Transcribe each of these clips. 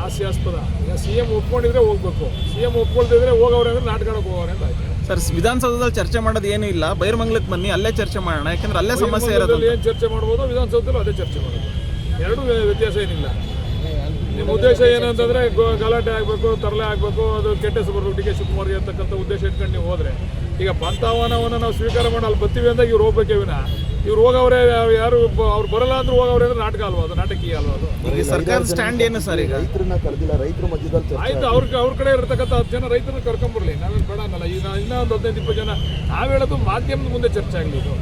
ಹಾಸ್ಯಾಸ್ಪದ. ಈಗ CM ಒಪ್ಕೊಂಡಿದ್ರೆ ಹೋಗ್ಬೇಕು, CM ಒಪ್ಕೊಳ್ತಿದ್ರೆ ಹೋಗವ್ರೆ ಅಂದ್ರೆ ನಾಟಕಕ್ಕೆ ಹೋಗೋರೆ ಅಂತ ಆಯ್ತು. ಸರ್, ವಿಧಾನಸೌಧದಲ್ಲಿ ಚರ್ಚೆ ಮಾಡೋದು ಏನೂ ಇಲ್ಲ, ಬೈರಮಂಗಲಕ್ಕೆ ಬನ್ನಿ, ಅಲ್ಲೇ ಚರ್ಚೆ ಮಾಡೋಣ, ಯಾಕಂದ್ರೆ ಅಲ್ಲೇ ಸಮಸ್ಯೆ ಇರೋದು. ಏನು ಚರ್ಚೆ ಮಾಡ್ಬೋದು, ವಿಧಾನಸೌಧದಲ್ಲೂ ಅದೇ ಚರ್ಚೆ ಮಾಡೋದು, ಎರಡೂ ವ್ಯತ್ಯಾಸ ಏನಿಲ್ಲ. ನಿಮ್ಮ ಉದ್ದೇಶ ಏನಂತಂದರೆ ಗಲಾಟೆ ಆಗಬೇಕು, ತರಲೆ ಆಗಬೇಕು, ಅದು ಕೆಟ್ಟ ಹೆಸರು ಬರಬೇಕು DK ಶಿವಕುಮಾರ್ಗೆ ಅಂತಕ್ಕಂಥ ಉದ್ದೇಶ ಇಟ್ಕೊಂಡು ನೀವು ಹೋದರೆ, ಈಗ ಪಂಥಾಹ್ವಾನವನ್ನು ನಾವು ಸ್ವೀಕಾರ ಮಾಡಿ ಅಲ್ಲಿ ಬರ್ತೀವಿ ಅಂದಾಗ ಇವ್ರು ಹೋಗ್ಬೇಕೇ ವಿನ ಇವ್ರು ಹೋಗವ್ರೆ ಯಾರು ಅವ್ರು ಬರಲ್ಲ ಅಂದ್ರೆ ಹೋಗವ್ರೆ ಅಂದ್ರೆ ನಾಟಕ ಅಲ್ವಾ ಅದು, ನಾಟಕೀಯ ಅಲ್ವಾ ಅದು. ಈಗ ಸರ್ಕಾರದ ಸ್ಟ್ಯಾಂಡ್ ಏನು ಸರ್? ಈಗ ರೈತರನ್ನ ಕರೆದಿಲ್ಲ, ರೈತರ ಮಧ್ಯದಲ್ಲಿ ಆಯ್ತು, ಅವ್ರ ಕಡೆ ಇರತಕ್ಕಂಥ 10 ಜನ ರೈತರನ್ನ ಕರ್ಕೊಂಬರ್ಲಿ, ನಾವೇನು ಬೇಡ ಅನ್ನಲ್ಲ. ಈಗ ಇನ್ನೂ ಒಂದು 15-20 ಜನ ನಾವು ಹೇಳೋದು ಮಾಧ್ಯಮದ ಮುಂದೆ ಚರ್ಚೆ ಆಗಲಿ. ಇದು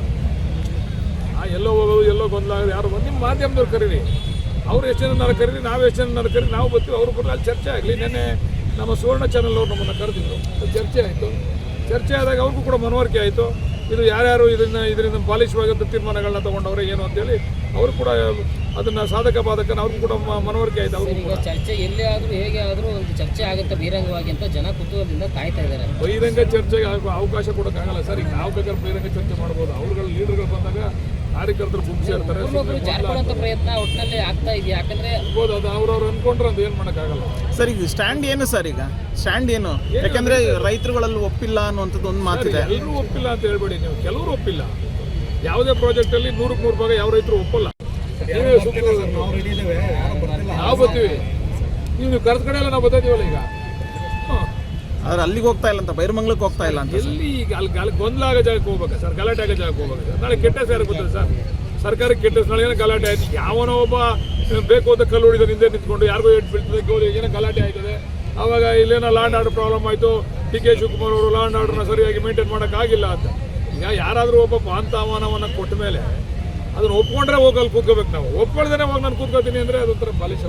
ಎಲ್ಲೋ ಹೋಗೋದು ಎಲ್ಲೋ ಗೊಂದಲ ಆಗೋದು ಯಾರು ಬಂದು ನಿಮ್ಮ ಮಾಧ್ಯಮದವ್ರು ಕರೀರಿ, ಅವ್ರು ಎಷ್ಟು ಜನ ಕರೀರಿ, ನಾವು ಎಷ್ಟು ಜನ ಕರೀರಿ, ನಾವು ಬರ್ತೀವಿ, ಅವ್ರು ಬರಲಿ, ಅಲ್ಲಿ ಚರ್ಚೆ ಆಗಲಿ. ನೆನ್ನೆ ನಮ್ಮ ಸುವರ್ಣ ಚಾನಲ್ ಅವ್ರು ನಮ್ಮನ್ನು ಕರೆದಿದ್ರು, ಚರ್ಚೆ ಆಯಿತು. ಚರ್ಚೆ ಆದಾಗ ಅವ್ರಿಗೂ ಕೂಡ ಮನವರಿಕೆ ಆಯಿತು. ಇದು ಯಾರ್ಯಾರು ಇದರಿಂದ ಬಾಲಿಶವಾದಂಥ ತೀರ್ಮಾನಗಳನ್ನ ತೊಗೊಂಡವ್ರೆ ಏನು ಅಂತೇಳಿ ಅವರು ಕೂಡ ಅದನ್ನು ಸಾಧಕ ಬಾಧಕನ ಅವ್ರಿಗೂ ಕೂಡ ಮನವರಿಕೆ ಆಯಿತು. ಅವರು ಈಗ ಚರ್ಚೆ ಎಲ್ಲೇ ಆದರೂ ಹೇಗೆ ಆದರೂ ಒಂದು ಚರ್ಚೆ ಆಗುತ್ತೆ ಬಹಿರಂಗವಾಗಿ ಅಂತ ಜನ ಕುತೂಹಲದಿಂದ ಕಾಯ್ತಾ ಇದ್ದಾರೆ. ಬಹಿರಂಗ ಚರ್ಚೆಗೆ ಅವಕಾಶ ಕೊಡೋಕ್ಕಾಗಲ್ಲ ಸರ್. ಈಗ ನಾವು ಬೇಕಾದ್ರೆ ಬಹಿರಂಗ ಚರ್ಚೆ ಮಾಡ್ಬೋದು, ಅವ್ರುಗಳ ಲೀಡರ್ಗಳು ಬಂದಾಗ ಕಾರ್ಯಕರ್ತರು ಗುಂಪು ಸೇರ್ತಾರೆ. ಜಾರ್ಕೊಳ್ಳೋಂಥ ಪ್ರಯತ್ನ ಒಟ್ಟಿನಲ್ಲಿ ಆಗ್ತಾ ಇದೆ, ಯಾಕಂದ್ರೆ ಆಗ್ಬೋದು, ಅದು ಅವ್ರವ್ರು ಅನ್ಕೊಂಡ್ರೆ ಅದು ಏನು ಮಾಡೋಕ್ಕಾಗಲ್ಲ. ಸರ್, ಈಗ ಸ್ಟ್ಯಾಂಡ್ ಏನು ಸರ್? ಈಗ ಸ್ಟ್ಯಾಂಡ್ ಏನು? ಯಾಕಂದ್ರೆ ರೈತರುಗಳಲ್ಲಿ ಒಪ್ಪಿಲ್ಲ ಅನ್ನುವಂಥದ್ದು ಒಂದು ಮಾತಿದೆ. ಎಲ್ಲರೂ ಒಪ್ಪಿಲ್ಲ ಅಂತ ಹೇಳ್ಬೇಡಿ ನೀವು, ಕೆಲವರು ಒಪ್ಪಿಲ್ಲ. ಯಾವುದೇ ಪ್ರಾಜೆಕ್ಟಲ್ಲಿ 100% ಭಾಗ ಯಾವ ರೈತರು ಒಪ್ಪಲ್ಲ. ನಾವು ಬರ್ತೀವಿ, ನೀವು ಕರೆದ ಕಡೆ ಎಲ್ಲ ನಾವು ಬರ್ತಾಯಿದ್ದೀವಲ್ಲ. ಈಗ ಆದ್ರೆ ಅಲ್ಲಿಗೆ ಹೋಗ್ತಾ ಇಲ್ಲ ಅಂತ, ಬೈರಮಂಗಲಕ್ಕೆ ಹೋಗ್ತಾ ಇಲ್ಲ ಅಂತ. ಎಲ್ಲಿ ಈಗ ಅಲ್ಲಿ ಗೊಂದಲ ಆಗೋ ಜಾಗಕ್ಕೆ ಹೋಗ್ಬೇಕಾ ಸರ್? ಗಲಾಟೆ ಆಗೋ ಜಾಗಕ್ಕೆ ಹೋಗ್ಬೇಕು ಸರ್? ನಾಳೆ ಕೆಟ್ಟ ಹೆಸರು ಯಾರಿಗೆ ಬರ್ತದೆ ಸರ್? ಸರ್ಕಾರಕ್ಕೆ ಕೆಟ್ಟ ಹೆಸರು, ನಾಳೆ ಏನೋ ಗಲಾಟೆ ಆಯ್ತು, ಯಾವನೋ ಒಬ್ಬ ಬೇಕು ಅಂತ ಕಲ್ಲು ಹೊಡಿದ ಹಿಂದೆ ನಿಂತ್ಕೊಂಡು ಯಾರಿಗೂ ಏಟ್ ಬೀಳ್ತದೆ, ಏನೋ ಗಲಾಟೆ ಆಯ್ತದೆ, ಆವಾಗ ಇಲ್ಲೇನೋ ಲಾ ಆ್ಯಂಡ್ ಆರ್ಡರ್ ಪ್ರಾಬ್ಲಮ್ ಆಯಿತು, DK ಶಿವಕುಮಾರ್ ಅವರು ಲಾ ಆ್ಯಂಡ್ ಆರ್ಡರ್ನ ಸರಿಯಾಗಿ ಮೇಂಟೈನ್ ಮಾಡೋಕ್ಕಾಗಿಲ್ಲ ಅಂತ. ಈಗ ಯಾರಾದರೂ ಒಬ್ಬ ಪಂಥಾಹ್ವಾನವನ್ನು ಕೊಟ್ಟ ಮೇಲೆ ಅದನ್ನು ಒಪ್ಕೊಂಡ್ರೆ ಹೋಗಲ್ಲಿ ಕೂತ್ಕೋಬೇಕು ನಾವು. ಒಪ್ಕೊಳ್ದೇ ಹೋಗಿ ನಾನು ಕೂತ್ಕೋತೀನಿ ಅಂದರೆ ಅದೊಂಥರ ಬಾಲಿಶ.